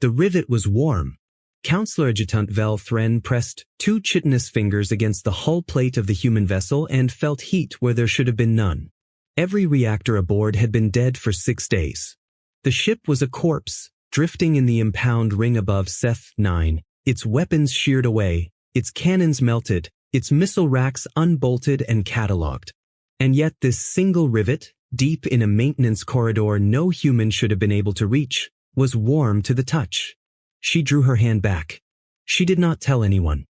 The rivet was warm. Counselor Adjutant Vel Thren pressed 2 chitinous fingers against the hull plate of the human vessel and felt heat where there should have been none. Every reactor aboard had been dead for 6 days. The ship was a corpse, drifting in the impound ring above Seth 9, its weapons sheared away, its cannons melted, its missile racks unbolted and catalogued. And yet this single rivet, deep in a maintenance corridor no human should have been able to reach, was warm to the touch. She drew her hand back. She did not tell anyone.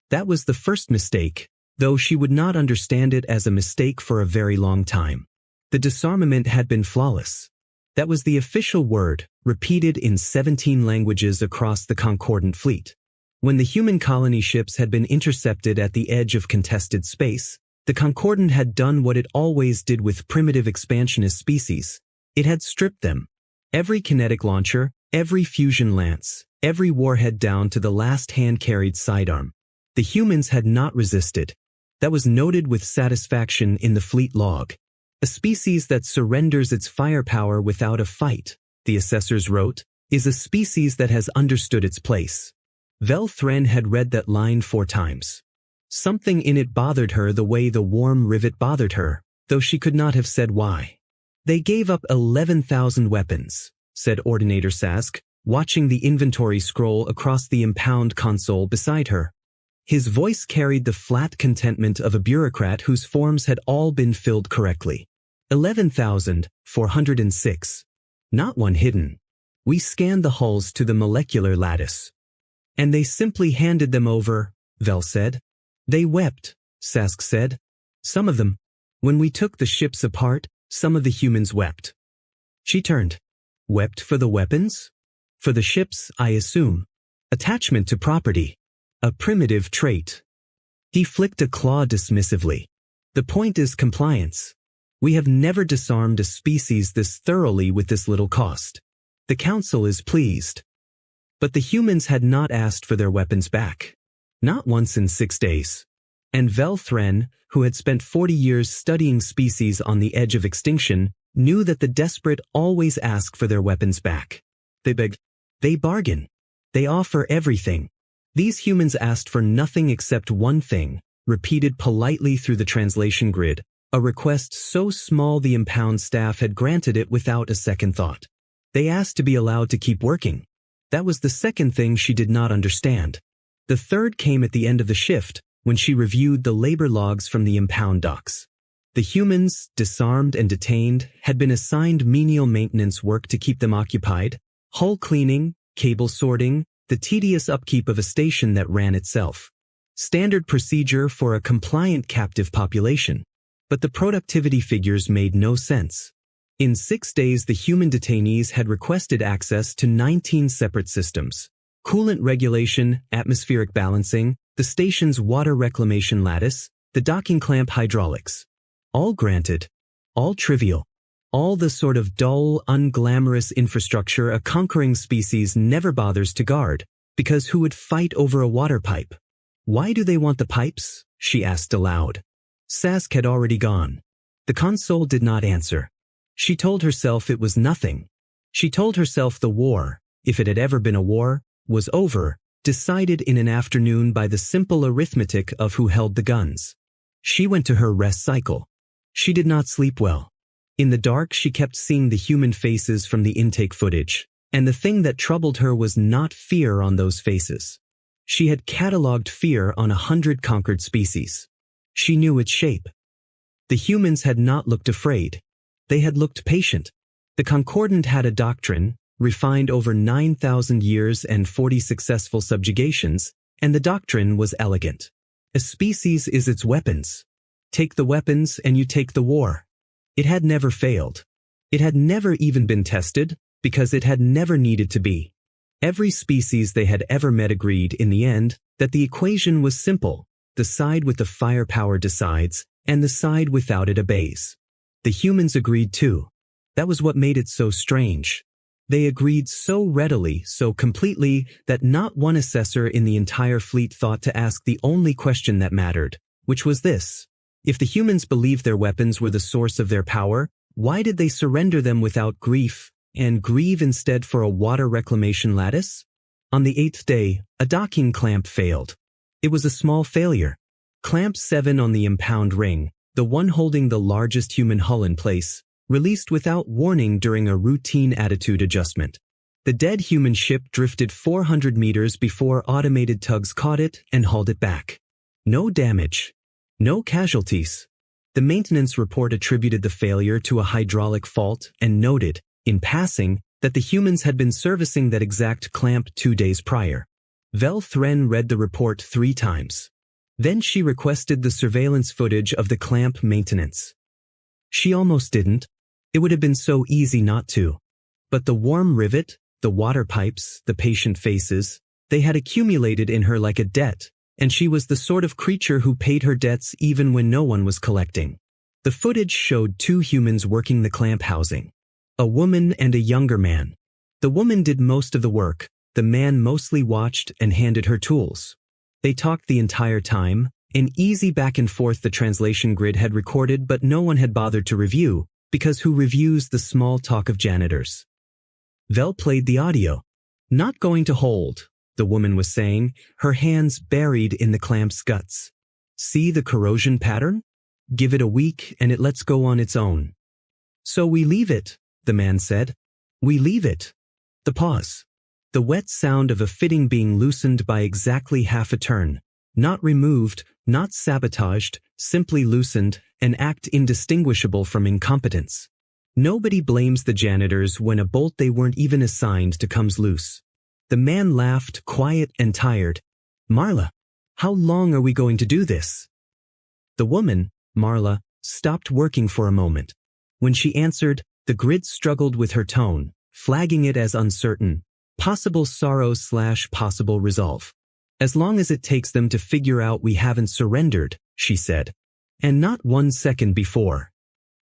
That was the first mistake, though she would not understand it as a mistake for a very long time. The disarmament had been flawless. That was the official word, repeated in 17 languages across the concordant fleet. When the human colony ships had been intercepted at the edge of contested space, the Concordant had done what it always did with primitive expansionist species. It had stripped them. Every kinetic launcher, every fusion lance, every warhead down to the last hand-carried sidearm. The humans had not resisted. That was noted with satisfaction in the fleet log. A species that surrenders its firepower without a fight, the assessors wrote, is a species that has understood its place. Vel Thren had read that line 4 times. Something in it bothered her the way the warm rivet bothered her, though she could not have said why. They gave up 11,000 weapons, said Ordinator Sask, watching the inventory scroll across the impound console beside her. His voice carried the flat contentment of a bureaucrat whose forms had all been filled correctly. 11,406. Not one hidden. We scanned the hulls to the molecular lattice. And they simply handed them over, Vel said. They wept, Sask said. Some of them. When we took the ships apart, some of the humans wept. She turned. Wept for the weapons? For the ships, I assume. Attachment to property. A primitive trait. He flicked a claw dismissively. The point is compliance. We have never disarmed a species this thoroughly with this little cost. The Council is pleased. But the humans had not asked for their weapons back. Not once in 6 days. And Vel Thren, who had spent 40 years studying species on the edge of extinction, knew that the desperate always ask for their weapons back. They beg. They bargain. They offer everything. These humans asked for nothing except one thing, repeated politely through the translation grid, a request so small the impound staff had granted it without a second thought. They asked to be allowed to keep working. That was the second thing she did not understand. The third came at the end of the shift, when she reviewed the labor logs from the impound docks. The humans, disarmed and detained, had been assigned menial maintenance work to keep them occupied, hull cleaning, cable sorting, the tedious upkeep of a station that ran itself. Standard procedure for a compliant captive population. But the productivity figures made no sense. In 6 days the human detainees had requested access to 19 separate systems. Coolant regulation, atmospheric balancing, the station's water reclamation lattice, the docking clamp hydraulics. All granted. All trivial. All the sort of dull, unglamorous infrastructure a conquering species never bothers to guard, because who would fight over a water pipe? Why do they want the pipes? She asked aloud. Sask had already gone. The console did not answer. She told herself it was nothing. She told herself the war, if it had ever been a war, was over, decided in an afternoon by the simple arithmetic of who held the guns. She went to her rest cycle. She did not sleep well. In the dark she kept seeing the human faces from the intake footage, and the thing that troubled her was not fear on those faces. She had catalogued fear on 100 conquered species. She knew its shape. The humans had not looked afraid. They had looked patient. The Concordant had a doctrine, refined over 9,000 years and 40 successful subjugations, and the doctrine was elegant. A species is its weapons. Take the weapons and you take the war. It had never failed. It had never even been tested, because it had never needed to be. Every species they had ever met agreed, in the end, that the equation was simple. The side with the firepower decides, and the side without it obeys. The humans agreed too. That was what made it so strange. They agreed so readily, so completely, that not one assessor in the entire fleet thought to ask the only question that mattered, which was this. If the humans believed their weapons were the source of their power, why did they surrender them without grief, and grieve instead for a water reclamation lattice? On the 8th day, a docking clamp failed. It was a small failure. Clamp 7 on the impound ring, the one holding the largest human hull in place, released without warning during a routine attitude adjustment. The dead human ship drifted 400 meters before automated tugs caught it and hauled it back. No damage. No casualties. The maintenance report attributed the failure to a hydraulic fault and noted, in passing, that the humans had been servicing that exact clamp 2 days prior. Vel Thren read the report 3 times. Then she requested the surveillance footage of the clamp maintenance. She almost didn't. It would have been so easy not to. But the warm rivet, the water pipes, the patient faces, they had accumulated in her like a debt, and she was the sort of creature who paid her debts even when no one was collecting. The footage showed 2 humans working the clamp housing. A woman and a younger man. The woman did most of the work, the man mostly watched and handed her tools. They talked the entire time, an easy back and forth the translation grid had recorded, but no one had bothered to review, because who reviews the small talk of janitors? Vel played the audio. Not going to hold, the woman was saying, her hands buried in the clamp's guts. See the corrosion pattern? Give it a week and it lets go on its own. So we leave it, the man said. We leave it. The pause. The wet sound of a fitting being loosened by exactly half a turn. Not removed, not sabotaged, simply loosened, an act indistinguishable from incompetence. Nobody blames the janitors when a bolt they weren't even assigned to comes loose. The man laughed, quiet and tired. Marla, how long are we going to do this? The woman, Marla, stopped working for a moment. When she answered, the grid struggled with her tone, flagging it as uncertain. Possible sorrow/possible resolve. As long as it takes them to figure out we haven't surrendered, she said. And not 1 second before.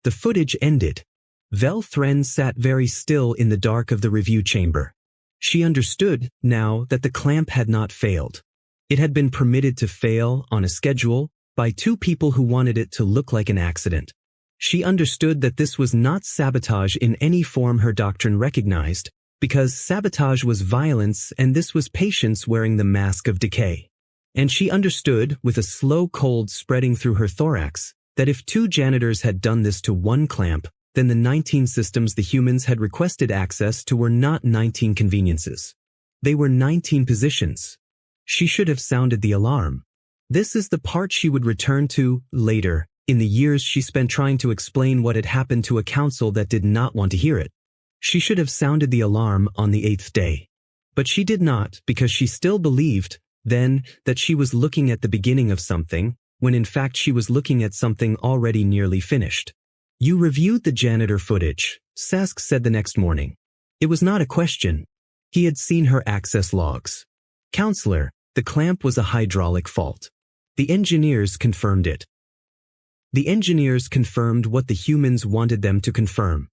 The footage ended. Vel Thren sat very still in the dark of the review chamber. She understood, now, that the clamp had not failed. It had been permitted to fail, on a schedule, by 2 people who wanted it to look like an accident. She understood that this was not sabotage in any form her doctrine recognized, because sabotage was violence and this was patience wearing the mask of decay. And she understood, with a slow cold spreading through her thorax, that if 2 janitors had done this to 1 clamp, then the 19 systems the humans had requested access to were not 19 conveniences. They were 19 positions. She should have sounded the alarm. This is the part she would return to, later, in the years she spent trying to explain what had happened to a council that did not want to hear it. She should have sounded the alarm on the 8th day. But she did not, because she still believed, then, that she was looking at the beginning of something, when in fact she was looking at something already nearly finished. You reviewed the janitor footage, Sask said the next morning. It was not a question. He had seen her access logs. Counselor, the clamp was a hydraulic fault. The engineers confirmed it. The engineers confirmed what the humans wanted them to confirm.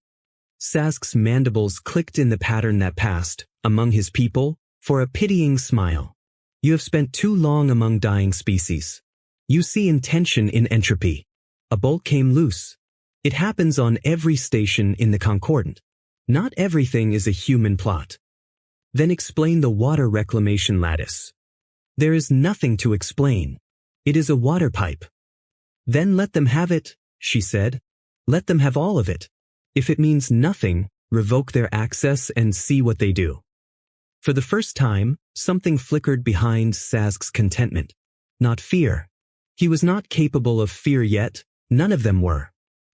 Sask's mandibles clicked in the pattern that passed, among his people, for a pitying smile. You have spent too long among dying species. You see intention in entropy. A bolt came loose. It happens on every station in the Concordant. Not everything is a human plot. Then explain the water reclamation lattice. There is nothing to explain. It is a water pipe. Then let them have it, she said. Let them have all of it. If it means nothing, revoke their access and see what they do. For the first time, something flickered behind Sask's contentment. Not fear. He was not capable of fear yet, none of them were.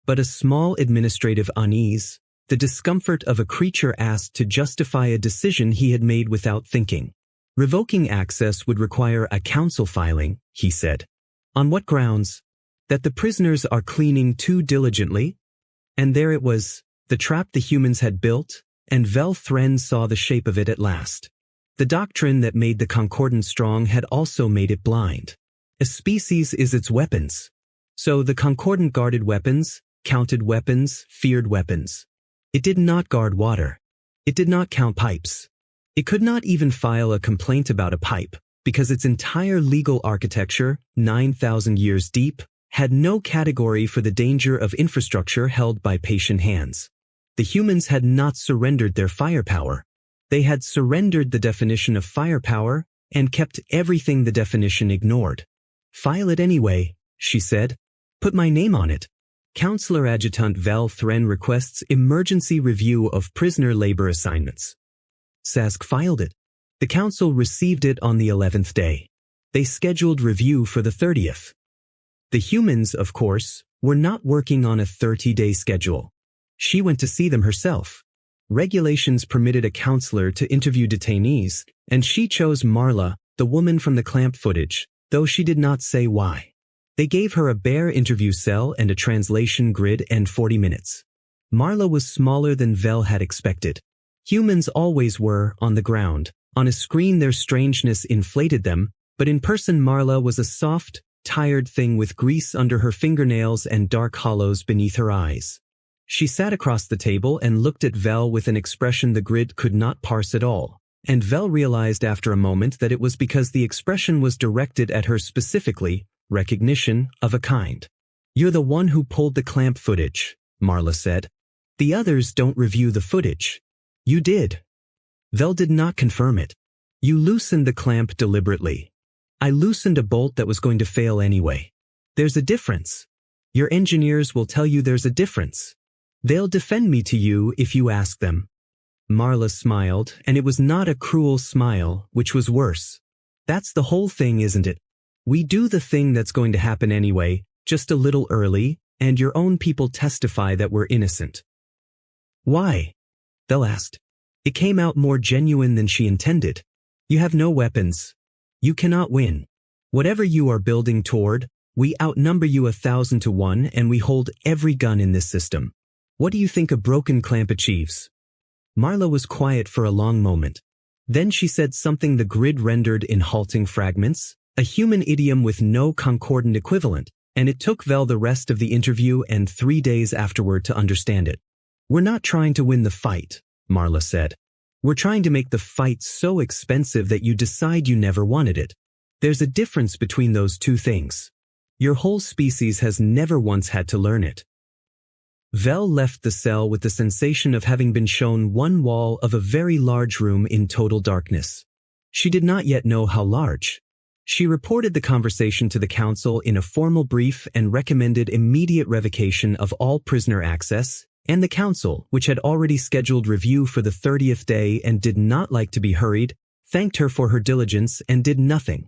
But a small administrative unease, the discomfort of a creature asked to justify a decision he had made without thinking. Revoking access would require a council filing, he said. On what grounds? That the prisoners are cleaning too diligently? And there it was, the trap the humans had built, and Vel Thren saw the shape of it at last. The doctrine that made the Concordant strong had also made it blind. A species is its weapons. So the Concordant guarded weapons, counted weapons, feared weapons. It did not guard water. It did not count pipes. It could not even file a complaint about a pipe, because its entire legal architecture, 9,000 years deep, had no category for the danger of infrastructure held by patient hands. The humans had not surrendered their firepower. They had surrendered the definition of firepower and kept everything the definition ignored. File it anyway, she said. Put my name on it. Counselor Adjutant Val Thren requests emergency review of prisoner labor assignments. Sask filed it. The council received it on the 11th day. They scheduled review for the 30th. The humans, of course, were not working on a 30-day schedule. She went to see them herself. Regulations permitted a counselor to interview detainees, and she chose Marla, the woman from the clamp footage, though she did not say why. They gave her a bare interview cell and a translation grid and 40 minutes. Marla was smaller than Vel had expected. Humans always were, on the ground. On a screen their strangeness inflated them, but in person Marla was a soft, tired thing with grease under her fingernails and dark hollows beneath her eyes. She sat across the table and looked at Vel with an expression the grid could not parse at all, and Vel realized after a moment that it was because the expression was directed at her specifically, recognition of a kind. "You're the one who pulled the clamp footage," Marla said. "The others don't review the footage." "You did." Vel did not confirm it. "You loosened the clamp deliberately." "I loosened a bolt that was going to fail anyway." "There's a difference." "Your engineers will tell you there's a difference. They'll defend me to you if you ask them." Marla smiled, and it was not a cruel smile, which was worse. "That's the whole thing, isn't it? We do the thing that's going to happen anyway, just a little early, and your own people testify that we're innocent." "Why?" Vel asked. It came out more genuine than she intended. "You have no weapons. You cannot win. Whatever you are building toward, we outnumber you 1,000 to 1 and we hold every gun in this system. What do you think a broken clamp achieves?" Marla was quiet for a long moment. Then she said something the grid rendered in halting fragments, a human idiom with no concordant equivalent, and it took Vel the rest of the interview and 3 days afterward to understand it. "We're not trying to win the fight," Marla said. "We're trying to make the fight so expensive that you decide you never wanted it. There's a difference between those two things. Your whole species has never once had to learn it." Vel left the cell with the sensation of having been shown one wall of a very large room in total darkness. She did not yet know how large. She reported the conversation to the council in a formal brief and recommended immediate revocation of all prisoner access, and the council, which had already scheduled review for the 30th day and did not like to be hurried, thanked her for her diligence and did nothing.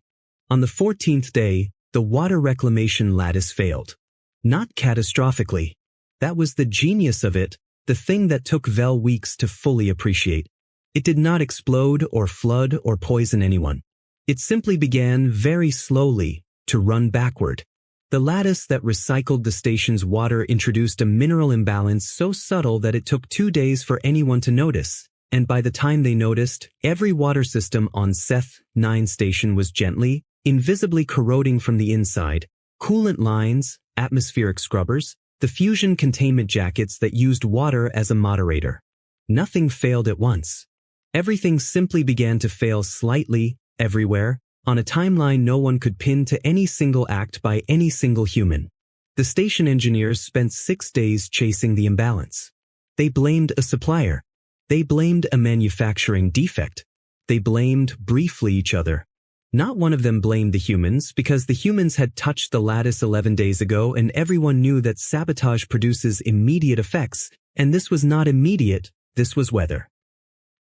On the 14th day, the water reclamation lattice failed. Not catastrophically. That was the genius of it, the thing that took Vel weeks to fully appreciate. It did not explode or flood or poison anyone. It simply began very slowly to run backward. The lattice that recycled the station's water introduced a mineral imbalance so subtle that it took 2 days for anyone to notice, and by the time they noticed, every water system on Seth 9 station was gently, invisibly corroding from the inside. Coolant lines, atmospheric scrubbers, the fusion containment jackets that used water as a moderator. Nothing failed at once. Everything simply began to fail slightly, everywhere, on a timeline no one could pin to any single act by any single human. The station engineers spent 6 days chasing the imbalance. They blamed a supplier. They blamed a manufacturing defect. They blamed, briefly, each other. Not one of them blamed the humans because the humans had touched the lattice 11 days ago and everyone knew that sabotage produces immediate effects, and this was not immediate, this was weather.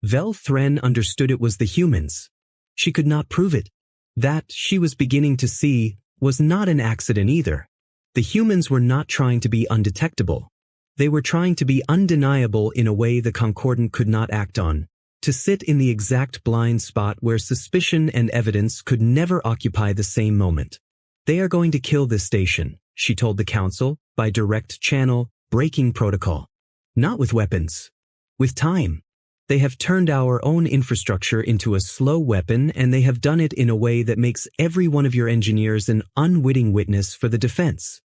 Vel Thren understood it was the humans. She could not prove it. That, she was beginning to see, was not an accident either. The humans were not trying to be undetectable. They were trying to be undeniable in a way the Concordant could not act on. To sit in the exact blind spot where suspicion and evidence could never occupy the same moment. "They are going to kill this station," she told the council, by direct channel, breaking protocol. "Not with weapons. With time. They have turned our own infrastructure into a slow weapon and they have done it in a way that makes every one of your engineers an unwitting witness for the defense."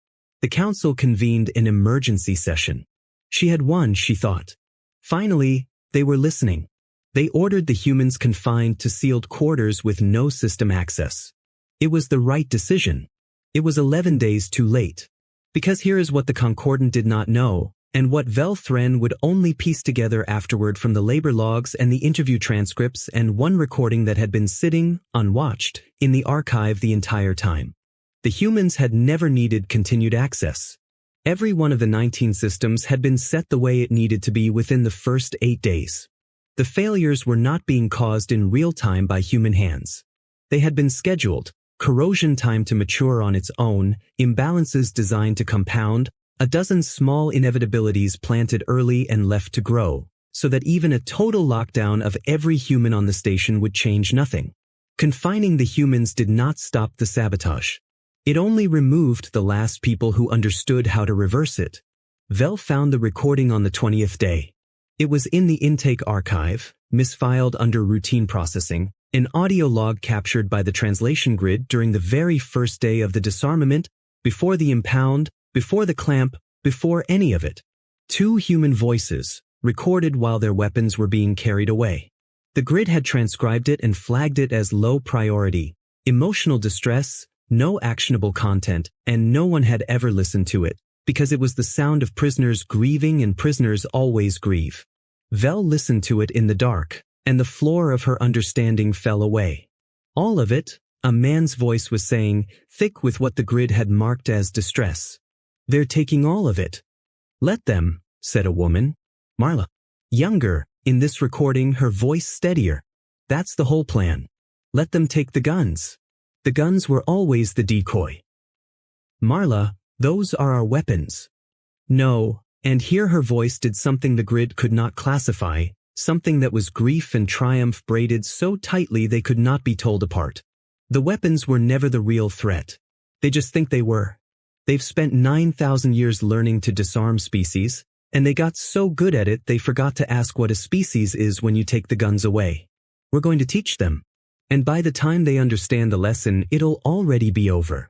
The council convened an emergency session. She had won, she thought. Finally, they were listening. They ordered the humans confined to sealed quarters with no system access. It was the right decision. It was 11 days too late. Because here is what the Concordant did not know, and what Velthren would only piece together afterward from the labor logs and the interview transcripts and one recording that had been sitting, unwatched, in the archive the entire time. The humans had never needed continued access. Every one of the 19 systems had been set the way it needed to be within the first 8 days. The failures were not being caused in real time by human hands. They had been scheduled, corrosion time to mature on its own, imbalances designed to compound, a dozen small inevitabilities planted early and left to grow, so that even a total lockdown of every human on the station would change nothing. Confining the humans did not stop the sabotage. It only removed the last people who understood how to reverse it. Vel found the recording on the 20th day. It was in the intake archive, misfiled under routine processing, an audio log captured by the translation grid during the very first day of the disarmament, before the impound, before the clamp, before any of it. 2 human voices, recorded while their weapons were being carried away. The grid had transcribed it and flagged it as low priority, emotional distress, no actionable content, and no one had ever listened to it, because it was the sound of prisoners grieving and prisoners always grieve. Vel listened to it in the dark, and the floor of her understanding fell away. All of it, a man's voice was saying, thick with what the grid had marked as distress. They're taking all of it. Let them, said a woman. Marla. Younger, in this recording her voice steadier. That's the whole plan. Let them take the guns. The guns were always the decoy. Marla, those are our weapons. No, and here her voice did something the grid could not classify, something that was grief and triumph braided so tightly they could not be told apart. The weapons were never the real threat. They just think they were. They've spent 9,000 years learning to disarm species, and they got so good at it they forgot to ask what a species is when you take the guns away. We're going to teach them. And by the time they understand the lesson, it'll already be over.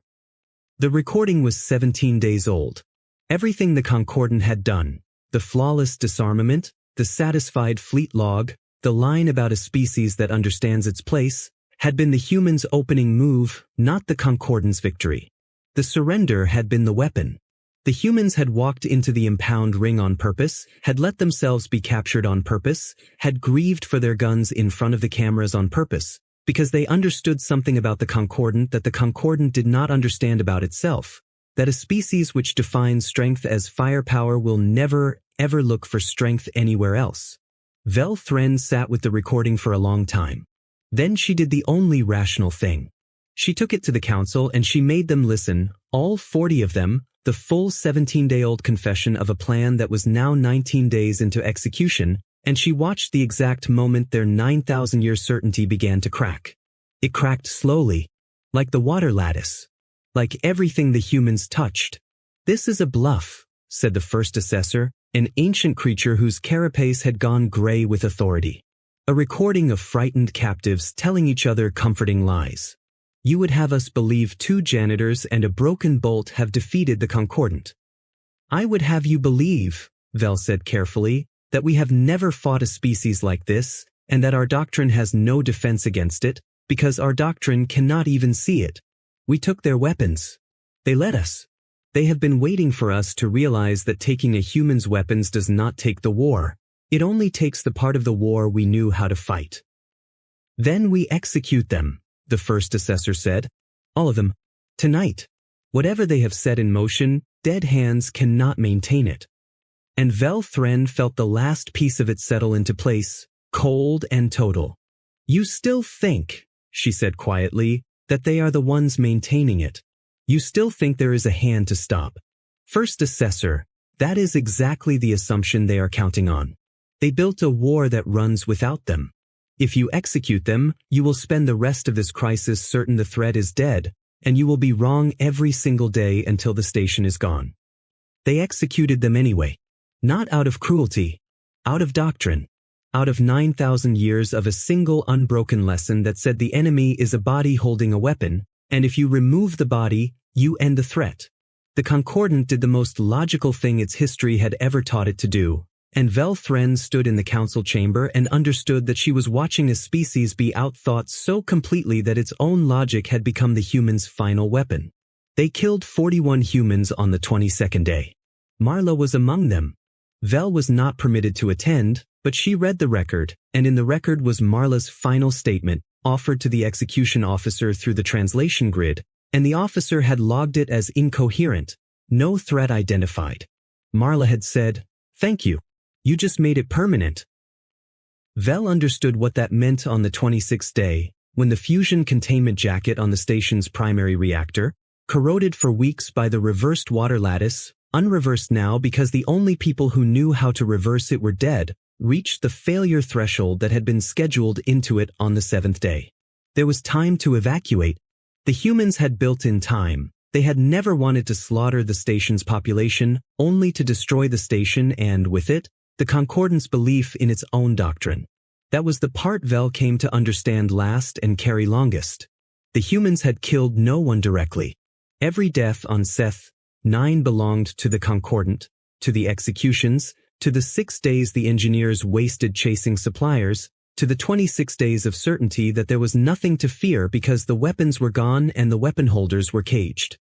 The recording was 17 days old. Everything the Concordant had done, the flawless disarmament, the satisfied fleet log, the line about a species that understands its place, had been the humans' opening move, not the Concordant's victory. The surrender had been the weapon. The humans had walked into the impound ring on purpose, had let themselves be captured on purpose, had grieved for their guns in front of the cameras on purpose, because they understood something about the Concordant that the Concordant did not understand about itself, that a species which defines strength as firepower will never, ever look for strength anywhere else. Velthren sat with the recording for a long time. Then she did the only rational thing. She took it to the council and she made them listen, all 40 of them, the full 17-day-old confession of a plan that was now 19 days into execution, and she watched the exact moment their 9,000-year certainty began to crack. It cracked slowly, like the water lattice, like everything the humans touched. This is a bluff, said the first assessor, an ancient creature whose carapace had gone gray with authority. A recording of frightened captives telling each other comforting lies. You would have us believe 2 janitors and a broken bolt have defeated the Concordant. I would have you believe, Vel said carefully, that we have never fought a species like this, and that our doctrine has no defense against it, because our doctrine cannot even see it. We took their weapons. They let us. They have been waiting for us to realize that taking a human's weapons does not take the war. It only takes the part of the war we knew how to fight. Then we execute them, the first assessor said. All of them. Tonight. Whatever they have set in motion, dead hands cannot maintain it. And Velthren felt the last piece of it settle into place, cold and total. You still think, she said quietly, that they are the ones maintaining it. You still think there is a hand to stop. First assessor, that is exactly the assumption they are counting on. They built a war that runs without them. If you execute them, you will spend the rest of this crisis certain the threat is dead, and you will be wrong every single day until the station is gone. They executed them anyway. Not out of cruelty, out of doctrine, out of 9,000 years of a single unbroken lesson that said the enemy is a body holding a weapon, and if you remove the body, you end the threat. The Concordant did the most logical thing its history had ever taught it to do, and Velthren stood in the council chamber and understood that she was watching a species be outthought so completely that its own logic had become the human's final weapon. They killed 41 humans on the 22nd day. Marla was among them. Vel was not permitted to attend, but she read the record, and in the record was Marla's final statement, offered to the execution officer through the translation grid, and the officer had logged it as incoherent, no threat identified. Marla had said, "Thank you. You just made it permanent." Vel understood what that meant on the 26th day, when the fusion containment jacket on the station's primary reactor, corroded for weeks by the reversed water lattice, unreversed now because the only people who knew how to reverse it were dead, reached the failure threshold that had been scheduled into it on the 7th day. There was time to evacuate. The humans had built in time. They had never wanted to slaughter the station's population, only to destroy the station and, with it, the Concordance belief in its own doctrine. That was the part Vel came to understand last and carry longest. The humans had killed no one directly. Every death on Seth 9 belonged to the Concordant, to the executions, to the 6 days the engineers wasted chasing suppliers, to the 26 days of certainty that there was nothing to fear because the weapons were gone and the weapon holders were caged.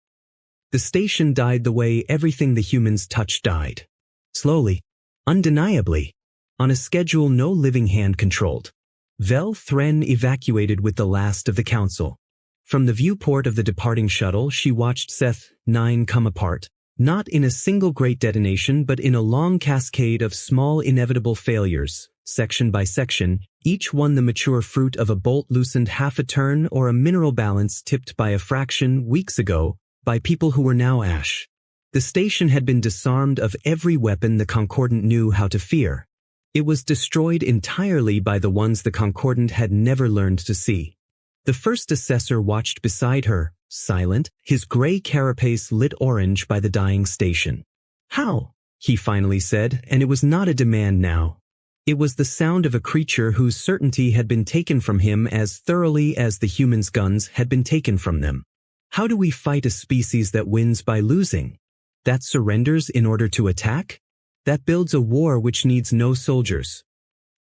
The station died the way everything the humans touched died. Slowly, undeniably, on a schedule no living hand controlled. Vel Thren evacuated with the last of the council. From the viewport of the departing shuttle, she watched Seth 9 come apart, not in a single great detonation but in a long cascade of small inevitable failures, section by section, each one the mature fruit of a bolt loosened half a turn or a mineral balance tipped by a fraction weeks ago by people who were now ash. The station had been disarmed of every weapon the Concordant knew how to fear. It was destroyed entirely by the ones the Concordant had never learned to see. The first assessor watched beside her, silent, his gray carapace lit orange by the dying station. "How?" he finally said, and it was not a demand now. It was the sound of a creature whose certainty had been taken from him as thoroughly as the humans' guns had been taken from them. How do we fight a species that wins by losing? That surrenders in order to attack? That builds a war which needs no soldiers.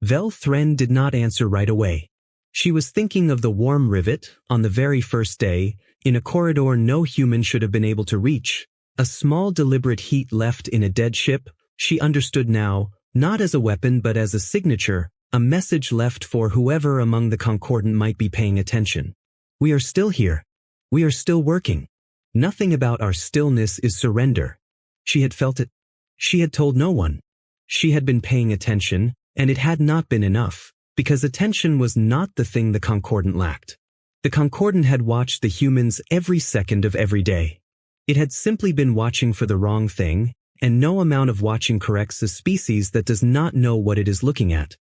Vel Thren did not answer right away. She was thinking of the warm rivet, on the very first day, in a corridor no human should have been able to reach, a small deliberate heat left in a dead ship. She understood now, not as a weapon but as a signature, a message left for whoever among the Concordant might be paying attention. We are still here. We are still working. Nothing about our stillness is surrender. She had felt it. She had told no one. She had been paying attention, and it had not been enough, because attention was not the thing the Concordant lacked. The Concordant had watched the humans every second of every day. It had simply been watching for the wrong thing, and no amount of watching corrects a species that does not know what it is looking at.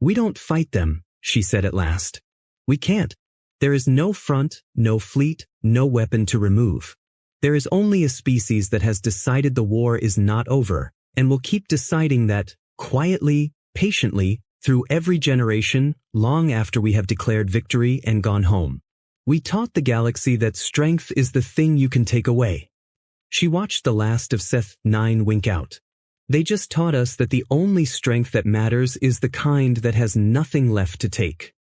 "We don't fight them," she said at last. "We can't. There is no front, no fleet, no weapon to remove. There is only a species that has decided the war is not over, and will keep deciding that, quietly, patiently, through every generation, long after we have declared victory and gone home. We taught the galaxy that strength is the thing you can take away." She watched the last of Seth 9 wink out. "They just taught us that the only strength that matters is the kind that has nothing left to take."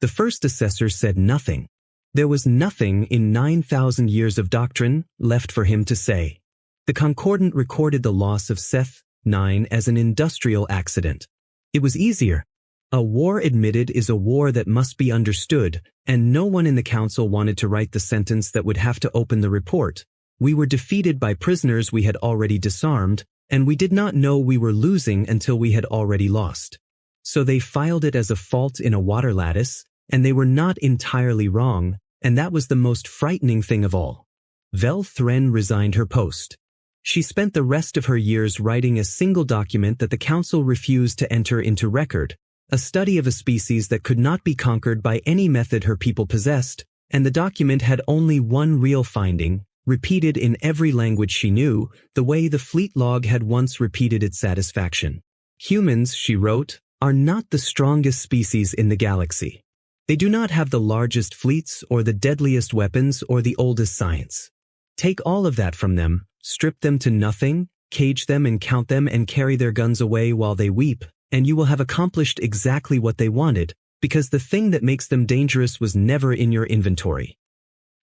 The first assessor said nothing. There was nothing in 9,000 years of doctrine left for him to say. The Concordant recorded the loss of Seth 9 as an industrial accident. It was easier. A war admitted is a war that must be understood, and no one in the council wanted to write the sentence that would have to open the report. We were defeated by prisoners we had already disarmed, and we did not know we were losing until we had already lost. So they filed it as a fault in a water lattice, and they were not entirely wrong, and that was the most frightening thing of all. Vel Thren resigned her post. She spent the rest of her years writing a single document that the council refused to enter into record, a study of a species that could not be conquered by any method her people possessed, and the document had only one real finding, repeated in every language she knew, the way the fleet log had once repeated its satisfaction. "Humans," she wrote, "are not the strongest species in the galaxy. They do not have the largest fleets or the deadliest weapons or the oldest science. Take all of that from them, strip them to nothing, cage them and count them and carry their guns away while they weep, and you will have accomplished exactly what they wanted, because the thing that makes them dangerous was never in your inventory.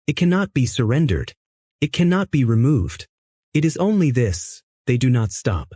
It cannot be surrendered. It cannot be removed. It is only this: they do not stop.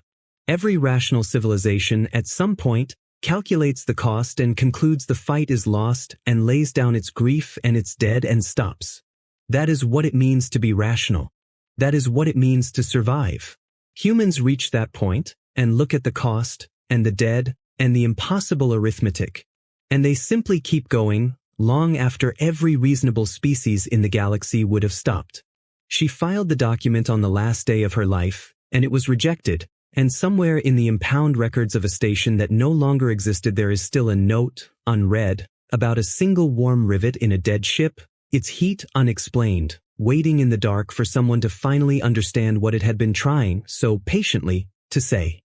Every rational civilization at some point calculates the cost and concludes the fight is lost and lays down its grief and its dead and stops. That is what it means to be rational. That is what it means to survive. Humans reach that point and look at the cost and the dead and the impossible arithmetic. And they simply keep going long after every reasonable species in the galaxy would have stopped. She filed the document on the last day of her life, and it was rejected, and somewhere in the impound records of a station that no longer existed there is still a note, unread, about a single warm rivet in a dead ship, its heat unexplained, waiting in the dark for someone to finally understand what it had been trying so patiently to say.